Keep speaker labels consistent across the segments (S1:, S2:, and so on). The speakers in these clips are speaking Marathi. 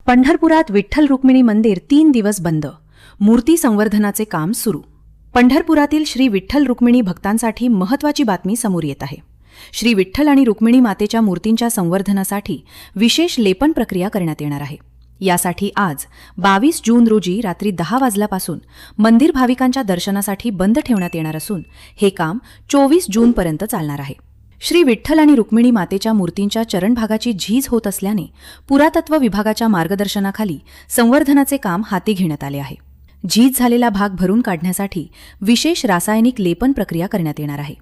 S1: पंढरपुरात विठ्ठल रुक्मिणी मंदिर 3 दिवस बंद, मूर्ती संवर्धनाचे काम सुरू। पंढरपुरातील श्री विठ्ठल रुक्मिणी भक्तांसाठी महत्त्वाची बातमी समोर येत आहे। श्री विठ्ठल आणि रुक्मिणी मातेच्या मूर्तींच्या संवर्धनासाठी विशेष लेपन प्रक्रिया करण्यात येणार आहे। यासाठी आज 22 जून रोजी रात्री 10 वाजल्यापासून मंदिर भाविकांच्या दर्शनासाठी बंद ठेवण्यात येणार असून हे काम 24 जून पर्यंत चालणार आहे। श्री विठ्ठल आणि रुक्मिणी मातेच्या मूर्तींच्या चरणभागाची झीज होत असल्याने पुरातत्व विभागाच्या मार्गदर्शनाखाली संवर्धनाचे काम हाती घेण्यात आले आहे। झीज झालेला भाग भरून काढण्यासाठी विशेष रासायनिक लेपन प्रक्रिया करण्यात येणार आहे।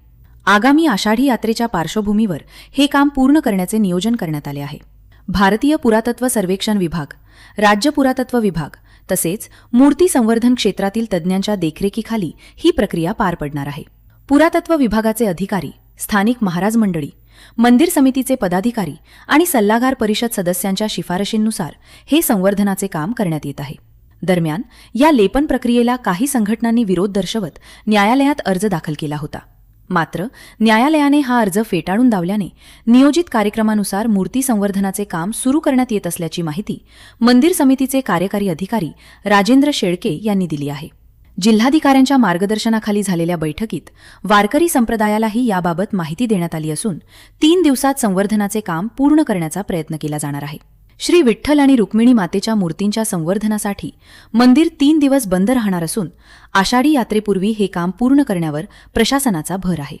S1: आगामी आषाढी यात्रेच्या पार्श्वभूमीवर हे काम पूर्ण करण्याचे नियोजन करण्यात आले आहे। भारतीय पुरातत्व सर्वेक्षण विभाग, राज्य पुरातत्व विभाग तसेच मूर्ती संवर्धन क्षेत्रातील तज्ज्ञांच्या देखरेखीखाली ही प्रक्रिया पार पडणार आहे। पुरातत्व विभागाचे अधिकारी, स्थानिक महाराज मंडळी, मंदिर समितीचे पदाधिकारी आणि सल्लागार परिषद सदस्यांच्या शिफारशींनुसार हे संवर्धनाचे काम करण्यात येत आहे। दरम्यान या लेपन प्रक्रियेला काही संघटनांनी विरोध दर्शवत न्यायालयात अर्ज दाखल केला होता। मात्र न्यायालयाने हा अर्ज फेटाळून लावल्याने नियोजित कार्यक्रमानुसार मूर्ती संवर्धनाचे काम सुरू करण्यात येत असल्याची माहिती मंदिर समितीचे कार्यकारी अधिकारी राजेंद्र शेळके यांनी दिली आहे। जिल्हाधिकाऱ्यांच्या मार्गदर्शनाखाली झालेल्या बैठकीत वारकरी संप्रदायालाही याबाबत माहिती देण्यात आली असून 3 दिवसात संवर्धनाचे काम पूर्ण करण्याचा प्रयत्न केला जाणार आहे। श्री विठ्ठल आणि रुक्मिणी मातेच्या मूर्तींच्या संवर्धनासाठी मंदिर 3 दिवस बंद राहणार असून आषाढी यात्रेपूर्वी हे काम पूर्ण करण्यावर प्रशासनाचा भर आहे।